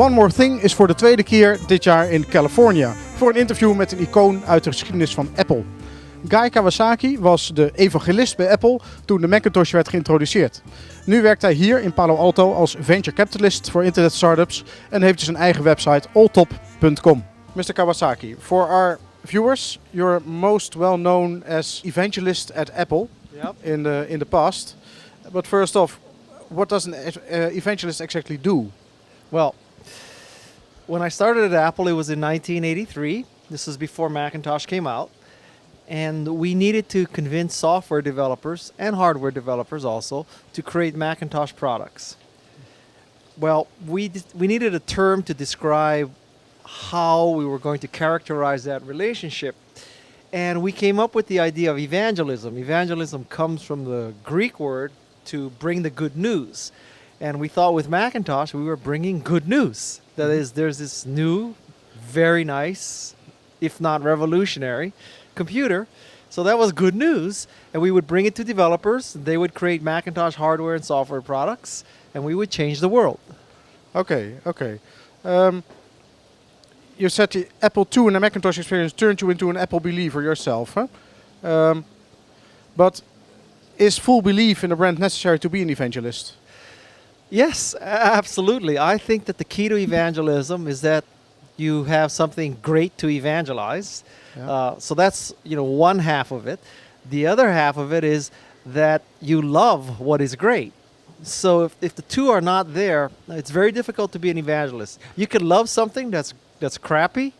One More Thing is voor de tweede keer dit jaar in Californië voor een interview met een icoon uit de geschiedenis van Apple. Guy Kawasaki was de evangelist bij Apple toen de Macintosh werd geïntroduceerd. Nu werkt hij hier in Palo Alto als venture capitalist voor internet startups en heeft dus een eigen website alltop.com. Mr. Kawasaki, for our viewers, you're most well known as evangelist at Apple. Yep. in the past. But first off, what does an evangelist exactly do? Well, when I started at Apple, it was in 1983. This was before Macintosh came out. And we needed to convince software developers and hardware developers also to create Macintosh products. Well, we needed a term to describe how we were going to characterize that relationship. And we came up with the idea of evangelism. Evangelism comes from the Greek word to bring the good news. And we thought with Macintosh, we were bringing good news. That is, there's this new, very nice, if not revolutionary, computer. So that was good news. And we would bring it to developers. They would create Macintosh hardware and software products. And we would change the world. Okay. You said the Apple II and the Macintosh experience turned you into an Apple believer yourself. Huh? But is full belief in the brand necessary to be an evangelist? Yes, absolutely. I think that the key to evangelism is that you have something great to evangelize. Yeah. So that's one half of it. The other half of it is that you love what is great. So if the two are not there, it's very difficult to be an evangelist. You could love something that's crappy,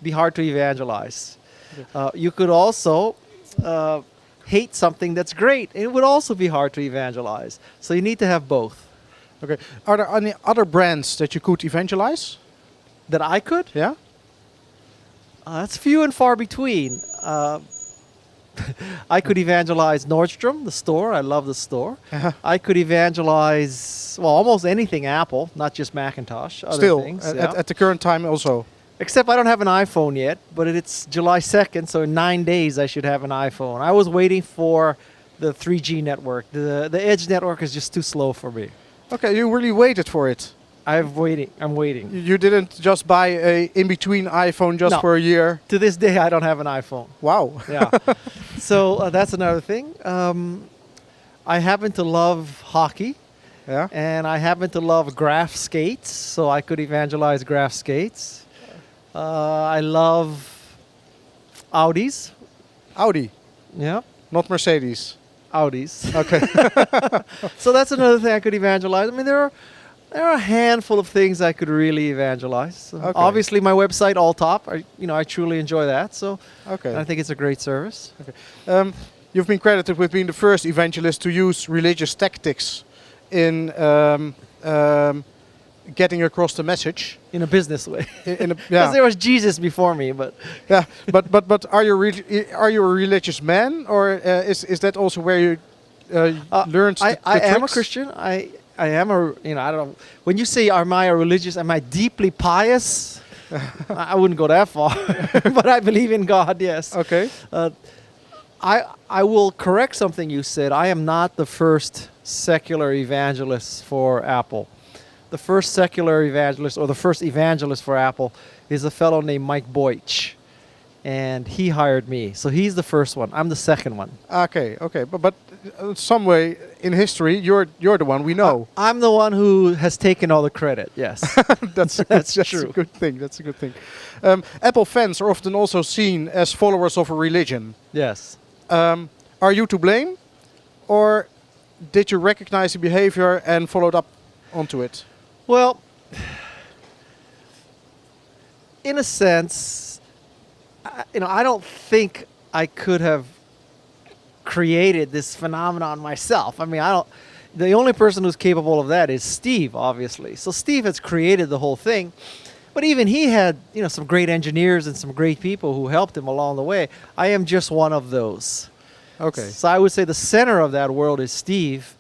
be hard to evangelize. You could also hate something that's great. It would also be hard to evangelize. So you need to have both. Okay. Are there any other brands that you could evangelize? That I could? Yeah. That's few and far between. I could evangelize Nordstrom, the store. I love the store. I could evangelize, almost anything Apple, not just Macintosh. Other Still, things, at the current time also. Except I don't have an iPhone yet, but it's July 2nd, so in 9 days I should have an iPhone. I was waiting for the 3G network. The Edge network is just too slow for me. Okay, you really waited for it. I'm waiting. You didn't just buy a in-between iPhone just for a year? To this day, I don't have an iPhone. Wow. Yeah. So that's another thing. I happen to love hockey. Yeah. And I happen to love graph skates, so I could evangelize graph skates. I love Audis. Audi. Yeah. Not Mercedes. Audis. Okay. So that's another thing I could evangelize. I mean, there are a handful of things I could really evangelize. Okay. Obviously, my website, Alltop, I truly enjoy that. So Okay. I think it's a great service. Okay. You've been credited with being the first evangelist to use religious tactics in getting across the message In a business way. Yeah. Because there was Jesus before me, but... Yeah, but are you a religious man, or is that also where you learned the I am a tricks? Christian. I am a, I don't know. When you say, am I deeply pious? I wouldn't go that far. But I believe in God, yes. Okay. I will correct something you said. I am not the first secular evangelist for Apple. The first secular evangelist, or the first evangelist for Apple, is a fellow named Mike Boych. And he hired me. So he's the first one. I'm the second one. Okay. But some way in history, you're the one we know. I'm the one who has taken all the credit, yes. That's true. a good thing. That's a good thing. Apple fans are often also seen as followers of a religion. Yes. Are you to blame, or did you recognize the behavior and followed up onto it? Well, in a sense, I don't think I could have created this phenomenon myself. I mean, the only person who's capable of that is Steve, obviously. So Steve has created the whole thing. But even he had, some great engineers and some great people who helped him along the way. I am just one of those. Okay. So I would say the center of that world is Steve.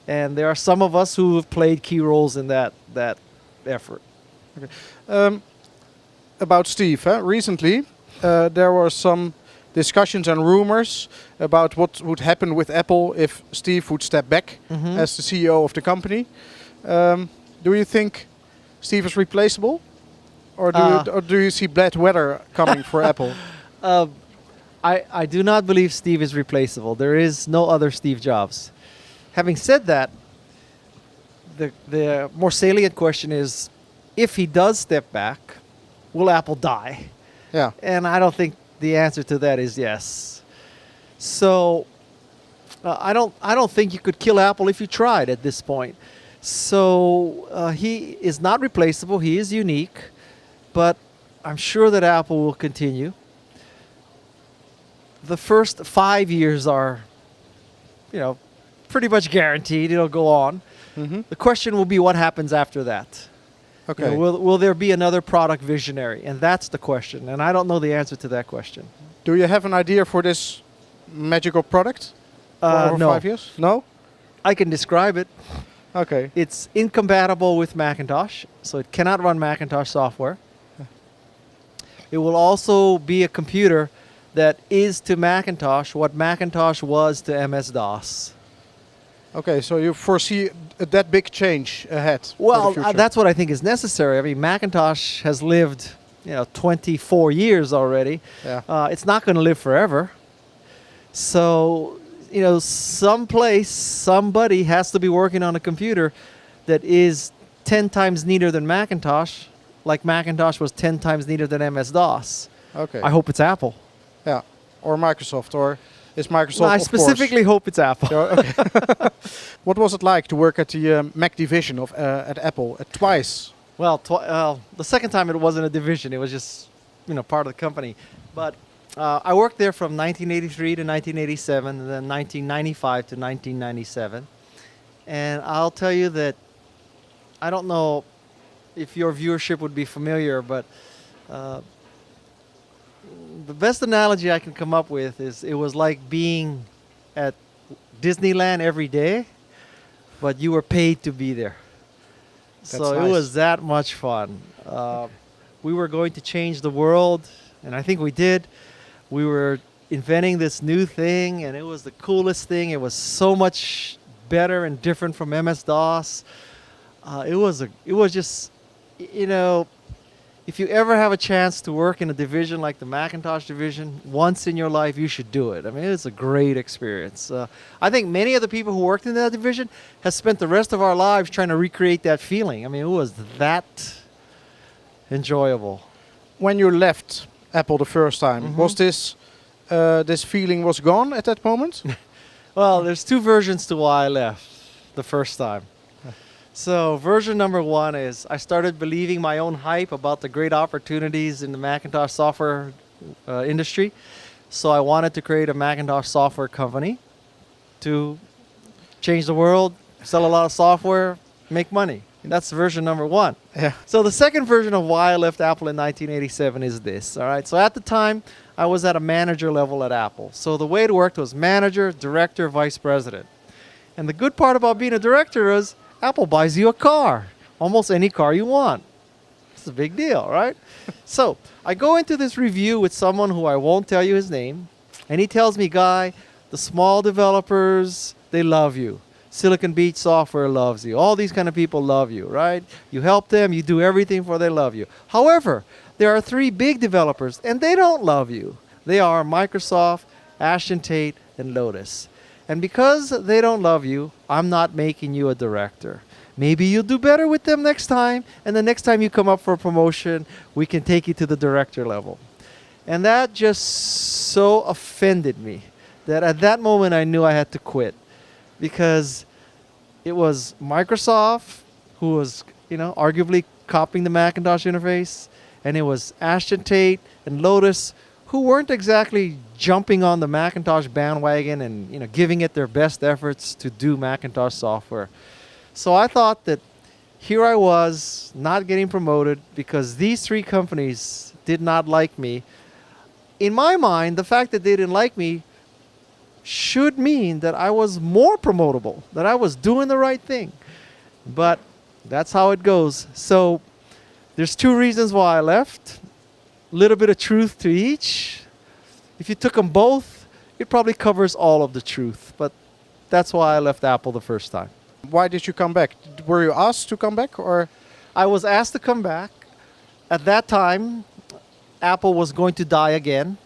And there are some of us who have played key roles in that effort. Okay. About Steve, recently there were some discussions and rumors about what would happen with Apple if Steve would step back as the CEO of the company. Do you think Steve is replaceable? Or do you see bad weather coming for Apple? I do not believe Steve is replaceable. There is no other Steve Jobs. Having said that, the more salient question is, if he does step back, will Apple die? Yeah. And I don't think the answer to that is yes. So I don't think you could kill Apple if you tried at this point. So he is not replaceable. He is unique, but I'm sure that Apple will continue. The first 5 years are, pretty much guaranteed. It'll go on. Mm-hmm. The question will be what happens after that. Okay. Will there be another product visionary? And that's the question. And I don't know the answer to that question. Do you have an idea for this magical product? For over No. 5 years? No? I can describe it. Okay. It's incompatible with Macintosh, so it cannot run Macintosh software. It will also be a computer that is to Macintosh what Macintosh was to MS-DOS. Okay, so you foresee that big change ahead? for the Well, future. that's what I think is necessary. I mean, Macintosh has lived, 24 years already. Yeah. It's not going to live forever. So, someplace, somebody has to be working on a computer that is 10 times neater than Macintosh, like Macintosh was 10 times neater than MS-DOS. Okay. I hope it's Apple. Yeah. Or Microsoft, or is Microsoft? Well, I of specifically hope it's Apple. course. Okay. What was it like to work at the Mac division of at Apple twice? Well, the second time it wasn't a division; it was just, part of the company. But I worked there from 1983 to 1987, and then 1995 to 1997. And I'll tell you that I don't know if your viewership would be familiar, but the best analogy I can come up with is it was like being at Disneyland every day, but you were paid to be there. So That's it nice. was that much fun. We were going to change the world, and I think we did. We were inventing this new thing, and it was the coolest thing. It was so much better and different from MS-DOS. It was just, if you ever have a chance to work in a division like the Macintosh division, once in your life, you should do it. I mean, it's a great experience. I think many of the people who worked in that division have spent the rest of our lives trying to recreate that feeling. I mean, it was that enjoyable. When you left Apple the first time, Mhm. was this feeling was gone at that moment? Well, there's two versions to why I left the first time. So version number one is I started believing my own hype about the great opportunities in the Macintosh software industry. So I wanted to create a Macintosh software company to change the world, sell a lot of software, make money. And that's version number one. Yeah. So the second version of why I left Apple in 1987 is this. All right. So at the time, I was at a manager level at Apple. So the way it worked was manager, director, vice president. And the good part about being a director is Apple buys you a car, almost any car you want. It's a big deal, right? So I go into this review with someone who I won't tell you his name, and he tells me, Guy, the small developers, they love you. Silicon Beach Software loves you. All these kind of people love you, right? You help them, you do everything for they love you. However, there are three big developers, and they don't love you. They are Microsoft, Ashton Tate, and Lotus. And because they don't love you, I'm not making you a director. Maybe you'll do better with them next time, and the next time you come up for a promotion, we can take you to the director level. And that just so offended me that at that moment I knew I had to quit, because it was Microsoft who was, arguably copying the Macintosh interface, and it was Ashton Tate and Lotus who weren't exactly jumping on the Macintosh bandwagon and giving it their best efforts to do Macintosh software. So I thought that here I was not getting promoted because these three companies did not like me. In my mind, the fact that they didn't like me should mean that I was more promotable, that I was doing the right thing. But that's how it goes. So there's two reasons why I left. A little bit of truth to each. If you took them both, it probably covers all of the truth. But that's why I left Apple the first time. Why did you come back? Were you asked to come back, or? I was asked to come back. At that time, Apple was going to die again.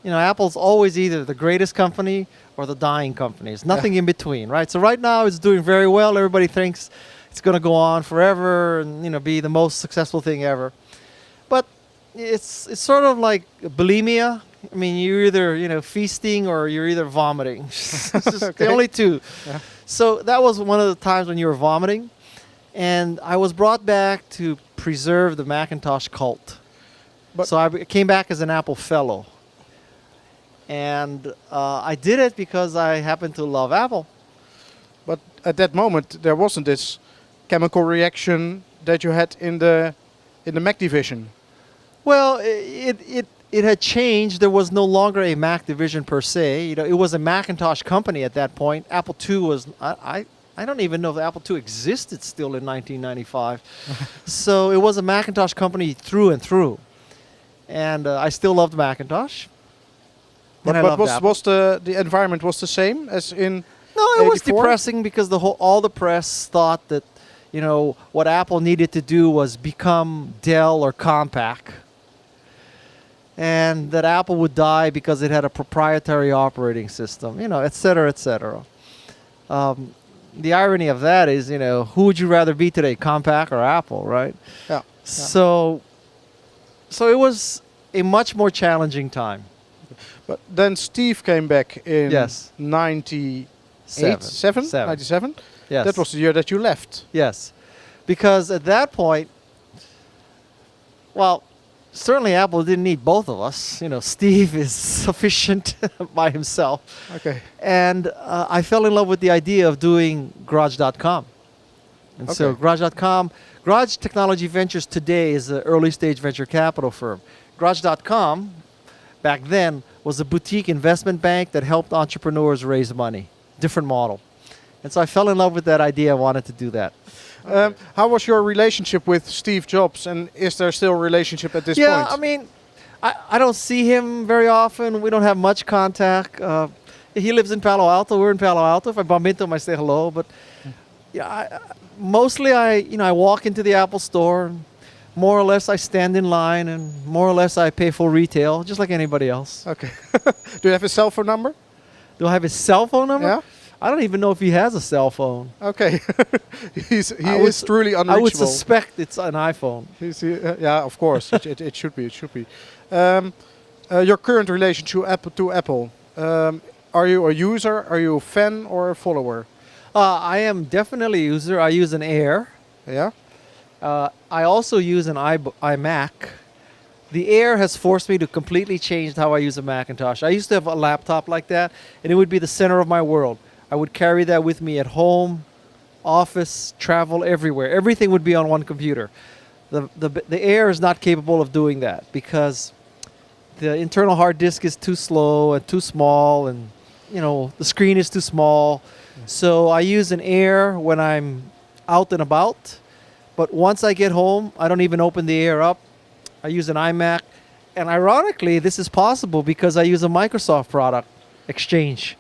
You know, Apple's always either the greatest company or the dying company. There's nothing in between, right? So right now it's doing very well. Everybody thinks it's going to go on forever and, you know, be the most successful thing ever. But it's sort of like bulimia. I mean, you're either, you know, feasting or you're either vomiting. It's just Okay. the only two. Yeah. So that was one of the times when you were vomiting. And I was brought back to preserve the Macintosh cult. But- So I came back as an Apple Fellow. And I did it because I happen to love Apple. But at that moment, there wasn't this chemical reaction that you had in the Mac division. Well, it had changed. There was no longer a Mac division per se. You know, it was a Macintosh company at that point. Apple II was, I don't even know if Apple II existed still in 1995. So it was a Macintosh company through and through. And I still loved Macintosh. But, And I loved Apple. was the environment was the same as in No, it was 84? depressing because all the press thought that, you know, what Apple needed to do was become Dell or Compaq, and that Apple would die because it had a proprietary operating system, you know, et cetera, et cetera. The irony of that is, you know, who would you rather be today, Compaq or Apple, right? Yeah. So it was a much more challenging time. But then Steve came back in Yes. 97? Seven. 97? Yes. That was the year that you left. Yes, because at that point, well, certainly Apple didn't need both of us. You know, Steve is sufficient by himself. Okay. And I fell in love with the idea of doing Garage.com. And so Okay. Garage.com, Garage Technology Ventures today is an early stage venture capital firm. Garage.com, back then, was a boutique investment bank that helped entrepreneurs raise money. Different model. And so I fell in love with that idea. I wanted to do that. How was your relationship with Steve Jobs, and is there still a relationship at this Yeah, point? I mean, I don't see him very often. We don't have much contact. He lives in Palo Alto. We're in Palo Alto. If I bump into him, I say hello. But yeah, mostly I walk into the Apple store. And more or less, I stand in line, and more or less, I pay full retail, just like anybody else. Okay. Do you have his cell phone number? Do I have his cell phone number? Yeah. I don't even know if he has a cell phone. Okay. he I would is truly unreachable. I would suspect it's an iPhone. Yeah, of course. it should be. It should be. Your current relationship to Apple. Are you a user? Are you a fan or a follower? I am definitely a user. I use an Air. Yeah. I also use an iMac. The Air has forced me to completely change how I use a Macintosh. I used to have a laptop like that, and it would be the center of my world. I would carry that with me at home, office, travel, everywhere. Everything would be on one computer. The Air is not capable of doing that because the internal hard disk is too slow and too small, and you know the screen is too small. So I use an Air when I'm out and about. But once I get home, I don't even open the Air up. I use an iMac. And ironically, this is possible because I use a Microsoft product, Exchange.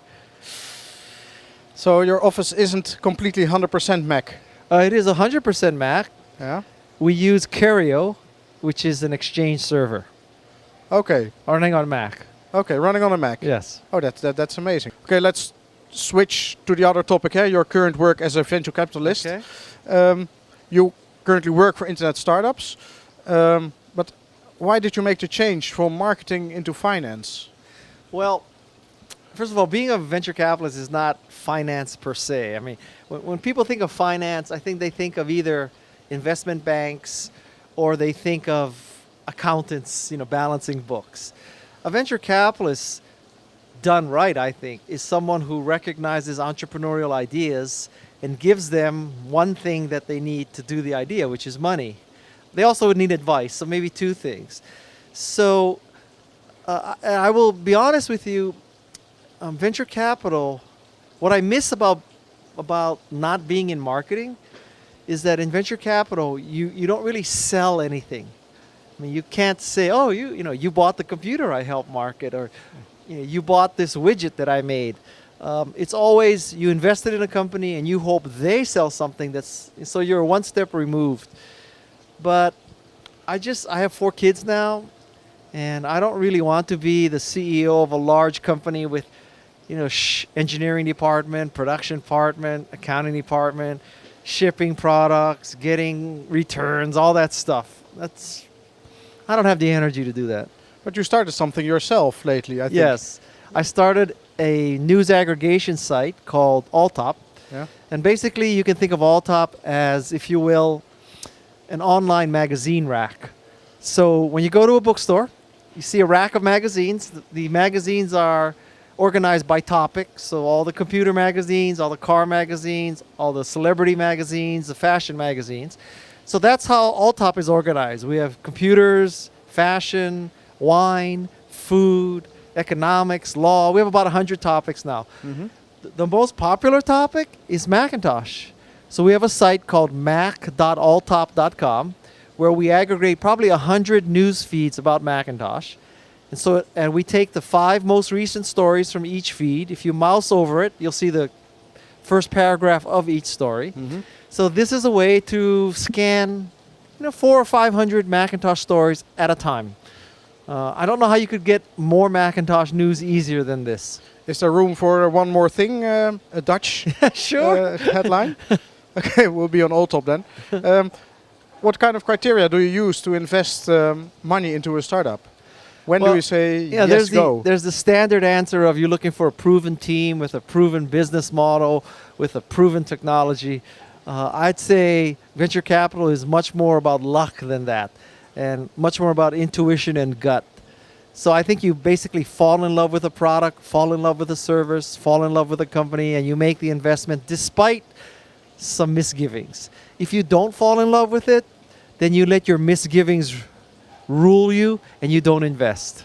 So your office isn't completely 100% Mac. It is 100% Mac. Yeah. We use Cario, which is an Exchange server, Okay. running on Mac. Okay. Running on a Mac. Yes. Oh, that's amazing. Okay, let's switch to the other topic here. Your current work as a venture capitalist. Okay. You currently work for internet startups. But why did you make the change from marketing into finance? Well, first of all, being a venture capitalist is not finance per se. I mean, when people think of finance, I think they think of either investment banks or they think of accountants, balancing books. A venture capitalist, done right, I think, is someone who recognizes entrepreneurial ideas and gives them one thing that they need to do the idea, which is money. They also would need advice, so maybe two things. So I will be honest with you, venture capital, what I miss about not being in marketing is that in venture capital, you don't really sell anything. I mean, you can't say, oh, you bought the computer I helped market, or you bought this widget that I made. It's always you invested in a company and you hope they sell something so you're one step removed. But I have 4 kids now, and I don't really want to be the CEO of a large company with, engineering department, production department, accounting department, shipping products, getting returns, all that stuff. I don't have the energy to do that. But you started something yourself lately, I think. Yes. I started a news aggregation site called Alltop. Yeah. And basically you can think of Alltop as, if you will, an online magazine rack. So when you go to a bookstore, you see a rack of magazines. The magazines are organized by topic. So all the computer magazines, all the car magazines, all the celebrity magazines, the fashion magazines. So that's how Alltop is organized. We have computers, fashion, wine, food, economics, law. We have about 100 topics now. Mm-hmm. The most popular topic is Macintosh. So we have a site called mac.alltop.com where we aggregate probably 100 news feeds about Macintosh. And we take the 5 most recent stories from each feed. If you mouse over it, you'll see the first paragraph of each story. Mm-hmm. So this is a way to scan 400 or 500 Macintosh stories at a time. I don't know how you could get more Macintosh news easier than this. Is there room for one more thing, a Dutch Sure. headline? Okay, we'll be on Alltop then. What kind of criteria do you use to invest money into a startup? When do you say yes, go? There's the standard answer of you're looking for a proven team with a proven business model, with a proven technology. I'd say venture capital is much more about luck than that, and much more about intuition and gut. So I think you basically fall in love with a product, fall in love with a service, fall in love with a company, and you make the investment despite some misgivings. If you don't fall in love with it, then you let your misgivings rule you and you don't invest.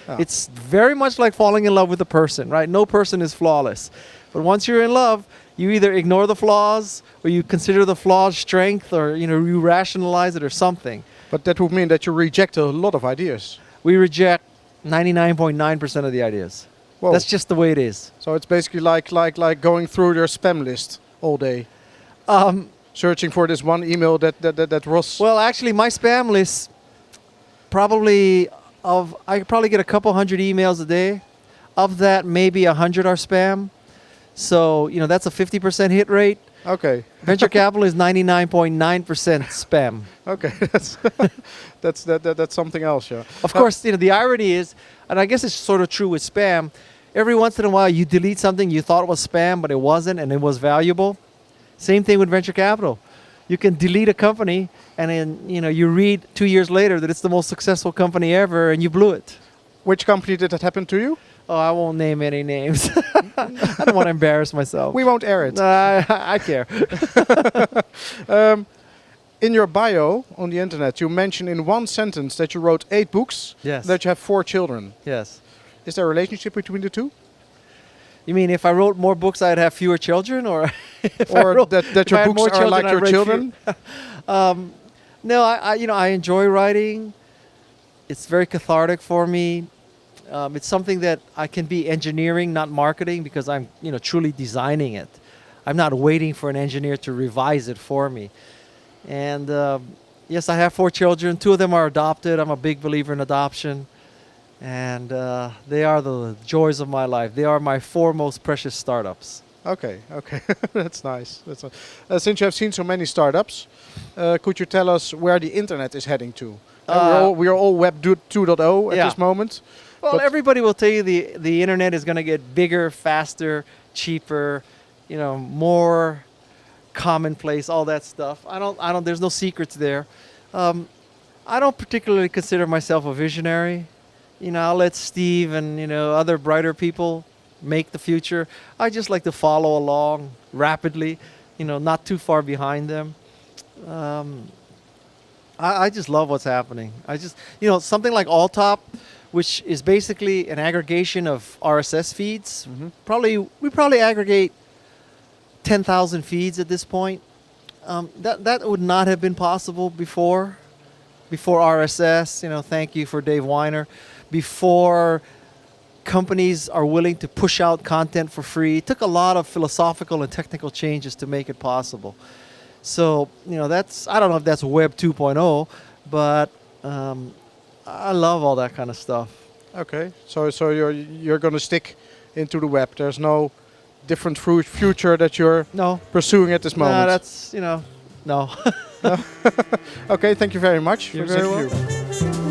Oh. It's very much like falling in love with a person, right? No person is flawless. But once you're in love, you either ignore the flaws or you consider the flaws strength, or you rationalize it or something. But that would mean that you reject a lot of ideas. We reject 99.9% of the ideas. Whoa. That's just the way it is. So it's basically like going through your spam list all day, searching for this one email that was. Well, actually, my spam list I probably get a couple hundred emails a day. Of that, maybe 100 are spam. So that's a 50% hit rate. Okay. Venture capital is 99.9% spam. Okay, that's something else, yeah. Of course, the irony is, and I guess it's sort of true with spam, every once in a while you delete something you thought was spam, but it wasn't, and it was valuable. Same thing with venture capital. You can delete a company, and then you read 2 years later that it's the most successful company ever, and you blew it. Which company did that happen to you? Oh, I won't name any names. I don't want to embarrass myself. We won't air it. I care. In your bio on the internet, you mention in one sentence that you wrote 8 books. Yes. That you have 4 children. Yes. Is there a relationship between the two? You mean if I wrote more books, I'd have fewer children, or that your books are like your children? No, I enjoy writing. It's very cathartic for me. It's something that I can be engineering, not marketing, because I'm truly designing it. I'm not waiting for an engineer to revise it for me. And yes, I have 4 children. 2 of them are adopted. I'm a big believer in adoption. And they are the joys of my life. They are my 4 most precious startups. Okay. That's nice. Since you have seen so many startups, could you tell us where the internet is heading to? We are all Web 2.0 at this moment. Well, everybody will tell you the internet is going to get bigger, faster, cheaper, more commonplace, all that stuff. There's no secrets there. I don't particularly consider myself a visionary. I'll let Steve and, other brighter people make the future. I just like to follow along rapidly, not too far behind them. I just love what's happening. Something like Alltop, which is basically an aggregation of RSS feeds. Mm-hmm. We probably aggregate 10,000 feeds at this point. That would not have been possible before RSS. Thank you for Dave Weiner. Before companies are willing to push out content for free. It took a lot of philosophical and technical changes to make it possible. So, that's, I don't know if that's Web 2.0, but I love all that kind of stuff. Okay, so you're going to stick into the web. There's no different future that you're No, pursuing at this moment. that's, no. Okay, thank you very much You're for this very interview.